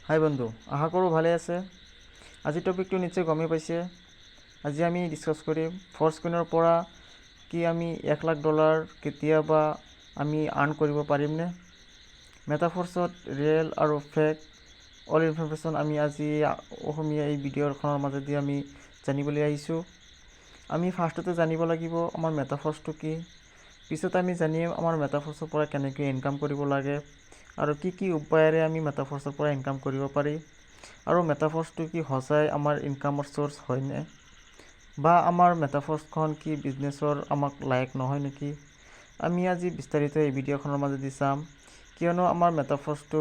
হাই বন্ধু, আশা কৰোঁ ভালে আছে। আজি টপিকটো নিশ্চয় গমেই পাইছে। আজি আমি ডিছকাছ কৰিম ফ'ৰস্ক্ৰীনৰ পৰা কি আমি $1,00,000 কেতিয়াবা আমি আৰ্ণ কৰিব পাৰিমনে। মেটাফৰ্ছত ৰিয়েল আৰু ফেক অল ইনফৰমেশ্যন আমি আজি অসমীয়া এই ভিডিঅ'খনৰ মাজেদি আমি জানিবলৈ আহিছোঁ। আমি ফাৰ্ষ্টতে জানিব লাগিব আমাৰ মেটাফৰ্ছটো কি, পিছত আমি জানিম আমাৰ মেটাফৰ্ছৰ পৰা কেনেকৈ ইনকাম কৰিব লাগে আৰু কি উপায়েৰে আমি মেটাফৰ্ছৰ পৰা ইনকাম কৰিব পাৰি, আৰু মেটাফৰ্ছটো কি সঁচাই আমাৰ ইনকামৰ চ'ৰ্চ হয়নে, বা আমাৰ মেটাফৰ্ছখন কি বিজনেছৰ আমাক লায়ক নহয় নেকি। আমি আজি বিস্তাৰিত এই ভিডিঅ'খনৰ মাজেদি চাম, কিয়নো আমাৰ মেটাফৰ্ছটো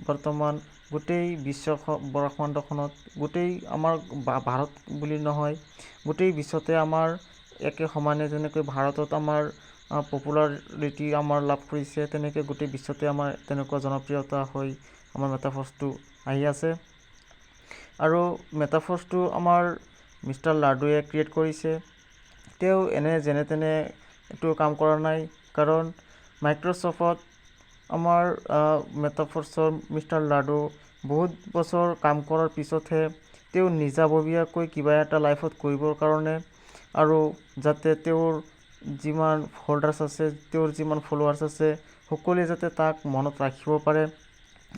বৰ্তমান গোটেই বিশ্ব ব্ৰহ্মাণ্ডখনত, গোটেই আমাৰ ভাৰত বুলি নহয়, গোটেই বিশ্বতে আমাৰ একে সমানে যেনেকৈ ভাৰতত আমাৰ পপুলাৰিটি আমাৰ লাভ কৰিছে, তেনেকৈ গোটেই বিশ্বতে আমাৰ তেনেকুৱা জনপ্ৰিয়তা হৈ আমাৰ মেটাফৰ্ছটো আহি আছে। আৰু মেটাফৰ্ছটো আমাৰ মিষ্টাৰ লাৰ্ডুৱে ক্ৰিয়েট কৰিছে। তেওঁ যেনে তেনে এইটো কাম কৰা নাই, কাৰণ মাইক্ৰ'ছফ্টত আমাৰ মেটাফৰ্ছৰ মিষ্টাৰ লাৰ্ডু বহুত বছৰ কাম কৰাৰ পিছতহে তেওঁ নিজাববীয়াকৈ কিবা এটা লাইফত কৰিবৰ কাৰণে, আৰু যাতে তেওঁৰ যিমান হোল্ডাৰ্ছ আছে, তেওঁৰ যিমান ফলোৱাৰ্ছ আছে, সকলোৱে যাতে তাক মনত ৰাখিব পাৰে,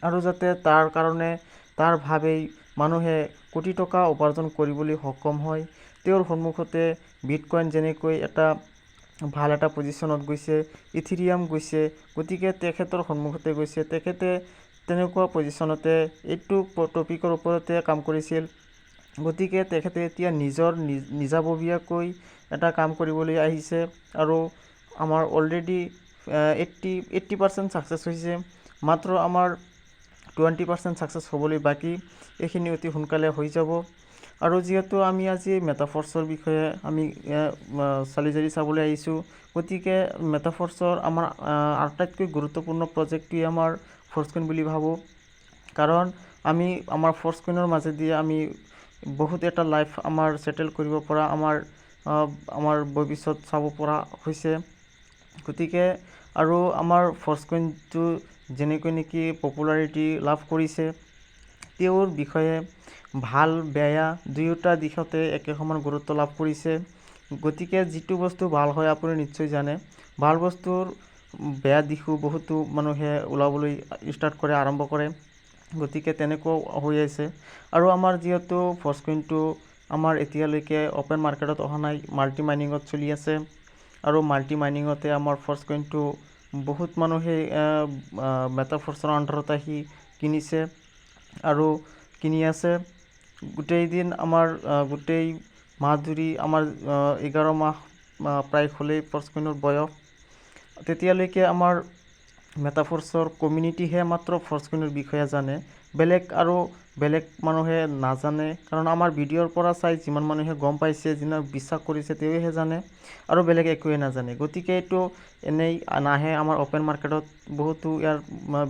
আৰু যাতে তাৰ কাৰণে তাৰ ভাৱেই মানুহে কোটি টকা উপাৰ্জন কৰিবলৈ সক্ষম হয়। তেওঁৰ সন্মুখতে বিটকইন যেনেকৈ এটা ভাল এটা পজিশ্যনত গৈছে, ইথিৰিয়াম গৈছে, গতিকে তেখেতৰ সন্মুখতে গৈছে, তেখেতে তেনেকুৱা পজিশ্যনতে এইটো টপিকৰ ওপৰতে কাম কৰিছিল। গতিকে তেখেতে এতিয়া নিজাববীয়াকৈ এটা কাম কৰিবলৈ আহিছে, আৰু আমাৰ অলৰেডি 80% ছাকচেছ হৈছে। মাত্ৰ আমাৰ 20% ছাকচেছ হ'বলৈ বাকী, এইখিনি অতি সোনকালে হৈ যাব। আৰু যিহেতু আমি আজি মেটাফৰ্ছৰ বিষয়ে আমি চালি জাৰি চাবলৈ আহিছোঁ, গতিকে মেটাফৰ্ছৰ আমাৰ আটাইতকৈ গুৰুত্বপূৰ্ণ প্ৰজেক্টটোৱে আমাৰ ফ'ৰস্ক্ৰীন বুলি ভাবোঁ, কাৰণ আমি আমাৰ ফ'ৰস্ক্ৰীনৰ মাজেদি আমি বহুত এটা লাইফ আমাৰ ছেটেল কৰিব পৰা, আমাৰ ভৱিষ্যত চাব পৰা হৈছে। গতিকে আৰু আমাৰ ফ'ৰস্ক্ৰীনটো যেনেকৈ নেকি পপুলাৰিটি লাভ কৰিছে, তেওঁৰ বিষয়ে ভাল বেয়া দুয়োটা দিশতে একে সমান গুৰুত্ব লাভ কৰিছে। গতিকে যিটো বস্তু ভাল হয় আপুনি নিশ্চয় জানে, ভাল বস্তুৰ বেয়া দিশো বহুতো মানুহে ওলাবলৈ ষ্টাৰ্ট কৰে, আৰম্ভ কৰে। গতিকে তেনেকুৱাও হৈ আছে। আৰু আমাৰ যিহেতু ফ'ৰস্ক্ৰীনটো আমাৰ এতিয়ালৈকে অ'পেন মাৰ্কেটত অহা নাই, মাল্টি মাইনিঙত চলি আছে, আৰু মাল্টি মাইনিঙতে আমাৰ ফ'ৰস্ক্ৰীনটো বহুত মানুহে মেটাফৰ্ছৰ আণ্ডাৰত আহি কিনিছে আৰু কিনি আছে। গোটেই দিন আমাৰ গোটেই মাহ ধৰি আমাৰ 11 মাহ প্ৰায় হ'লেই ফ'ৰস্ক্ৰীনৰ বয়স, তেতিয়ালৈকে আমাৰ মেটাফৰ্ছৰ কমিউনিটিহে মাত্ৰ ফ'ৰস্ক্ৰীনৰ বিষয়ে জানে, বেলেগ মানুহে নাজানে, কাৰণ আমাৰ ভিডিঅ'ৰ পৰা চাই যিমান মানুহে গম পাইছে, যিমান বিশ্বাস কৰিছে, তেওঁহে জানে, আৰু বেলেগ একোৱে নাজানে। গতিকে এইটো এনেই নাহে আমাৰ অ'পেন মাৰ্কেটত, বহুতো ইয়াৰ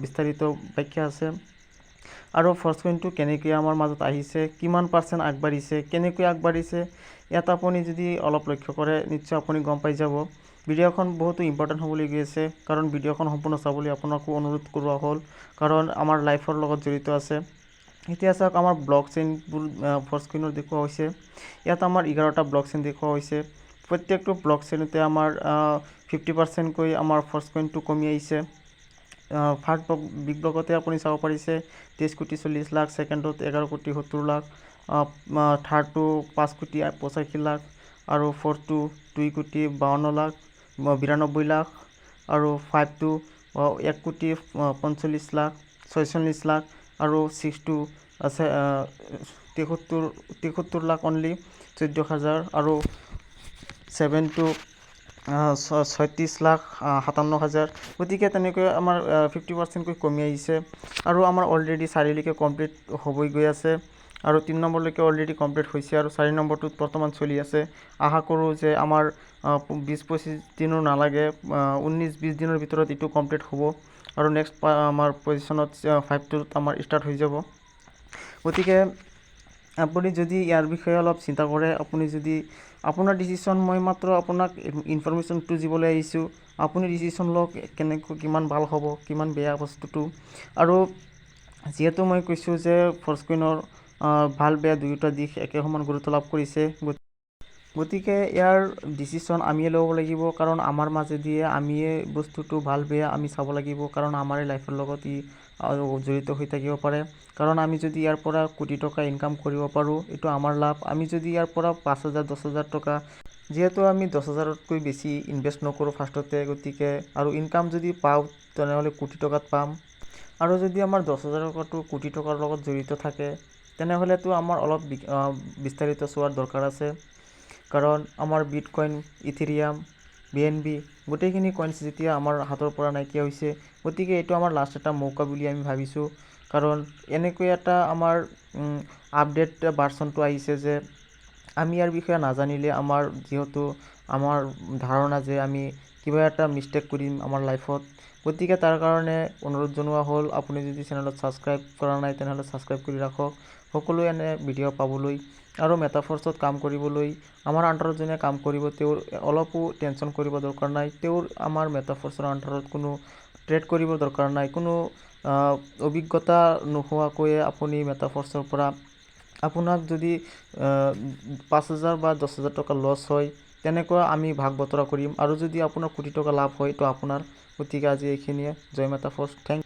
বিস্তাৰিত ব্যাখ্যা আছে। আৰু ফ'ৰস্ক্ৰীনটো কেনেকৈ আমাৰ মাজত আহিছে, কিমান % আগবাঢ়িছে, কেনেকৈ আগবাঢ়িছে, ইয়াত আপুনি যদি অলপ লক্ষ্য কৰে নিশ্চয় আপুনি গম পাই যাব। ভিডিঅ'খন বহুতো ইম্পৰ্টেণ্ট হ'বলৈ গৈ আছে, কাৰণ ভিডিঅ'খন সম্পূৰ্ণ চাবলৈ আপোনাকো অনুৰোধ কৰোৱা হ'ল, কাৰণ আমাৰ লাইফৰ লগত জড়িত আছে। এতিয়া চাওক, আমাৰ ব্লক চেইনবোৰ ফ'ৰস্ক্ৰীনৰ দেখুওৱা হৈছে। ইয়াত আমাৰ 11টা ব্লক চেইন দেখুওৱা হৈছে। প্ৰত্যেকটো ব্লক চেইনতে আমাৰ 50%কৈ আমাৰ ফ'ৰস্ক্ৰীনটো কমি আহিছে। ফাৰ্ষ্ট বিগ ব্লকতে আপুনি চাব পাৰিছে 23,40,00,000, ছেকেণ্ডত 11,70,00,000, থাৰ্ডটো 5,85,00,000, আৰু ফ'ৰ্থটো 2,52,92,00,000, আৰু ফাইভটো 1,45,46,00,000, আৰু ছিক্সটো 73,00,000 অনলি, 14,000, আৰু ছেভেনটো 36,57,000। গতিকে তেনেকৈ আমাৰ 50%কৈ কমি আহিছে, আৰু আমাৰ অলৰেডি 4লৈকে কমপ্লিট হ'বই গৈ আছে, আৰু 3 নম্বৰলৈকে অলৰেডি কমপ্লিট হৈছে, আৰু 4 নম্বৰটোত বৰ্তমান চলি আছে। আশা কৰোঁ যে আমাৰ 20-25 দিনো নালাগে, 19-20 দিনৰ ভিতৰত এইটো কমপ্লিট হ'ব, আৰু নেক্সট আমাৰ পজিশ্যনত 5টোত আমাৰ ষ্টাৰ্ট হৈ যাব। গতিকে আপুনি যদি ইয়াৰ বিষয়ে অলপ চিন্তা কৰে, আপুনি যদি আপোনাৰ ডিচিশ্যন, মই মাত্ৰ আপোনাক ইনফৰমেশ্যনটো দিবলৈ আহিছোঁ, আপুনি ডিচিশ্যন লওক কেনেকৈ, কিমান ভাল হ'ব, কিমান বেয়া বস্তুটো। আৰু যিহেতু মই কৈছোঁ যে ফ'ৰ্চকইনৰ ভাল বেয়া দুয়োটা দিশ একে সমান গুৰুত্ব লাভ কৰিছে, গতিকে ইয়াৰ ডিচিশ্যন আমিয়ে ল'ব লাগিব, কাৰণ আমাৰ মাজেদিয়ে আমিয়ে বস্তুটো ভাল বেয়া আমি চাব লাগিব, কাৰণ আমাৰে লাইফৰ লগত ই জড়িত হৈ থাকিব পাৰে। কাৰণ আমি যদি ইয়াৰ পৰা কোটি টকা ইনকাম কৰিব পাৰোঁ, এইটো আমাৰ লাভ। আমি যদি ইয়াৰ পৰা 5,000 10,000 টকা, যিহেতু আমি 10,000তকৈ বেছি ইনভেষ্ট নকৰোঁ ফাৰ্ষ্টতে, গতিকে আৰু ইনকাম যদি পাওঁ তেনেহ'লে কোটি টকাত পাম। আৰু যদি আমাৰ 10,000 টকাটো কোটি টকাৰ লগত জড়িত থাকে, তেনেহ'লেতো আমাৰ অলপ বিস্তাৰিত চোৱাৰ দৰকাৰ আছে। কাৰণ আমাৰ বিটকইন, ইথেৰিয়াম, BNB গোটেইখিনি কইনছ যেতিয়া আমাৰ হাতৰ পৰা নাইকিয়া হৈছে, গতিকে এইটো আমাৰ লাষ্ট এটা মৌকা বুলি আমি ভাবিছোঁ। কাৰণ এনেকৈ এটা আমাৰ আপডেট ভাৰ্চনটো আহিছে যে আমি ইয়াৰ বিষয়ে নাজানিলে আমাৰ যিহেতু আমাৰ ধাৰণা যে আমি কিবা এটা মিষ্টেক কৰিম আমাৰ লাইফত, গতিকে তাৰ কাৰণে অনুৰোধ জনোৱা হ'ল, আপুনি যদি চেনেলত ছাবস্ক্ৰাইব কৰা নাই তেনেহ'লে ছাবস্ক্ৰাইব কৰি ৰাখক সকলোৱে এনে ভিডিঅ' পাবলৈ। আৰু মেটাফৰ্চত কাম কৰিবলৈ আমাৰ আণ্ডাৰত যোনে কাম কৰিব তেওঁৰ অলপো টেনশ্যন কৰিব দৰকাৰ নাই। তেওঁৰ আমাৰ মেটাফৰ্চৰ আণ্ডাৰত কোনো ট্ৰেড কৰিব দৰকাৰ নাই। কোনো অভিজ্ঞতা নোহোৱাকৈয়ে আপুনি মেটাফৰ্চৰ পৰা আপোনাক যদি 5,000 বা 10,000 টকা লছ হয়, তেনেকুৱা আমি ভাগ বতৰা কৰিম। আৰু যদি আপোনাৰ কোটি টকা লাভ হয় তো আপোনাৰ। গতিকে আজি এইখিনিয়ে। জয় মেটাফৰ্চ। থেংক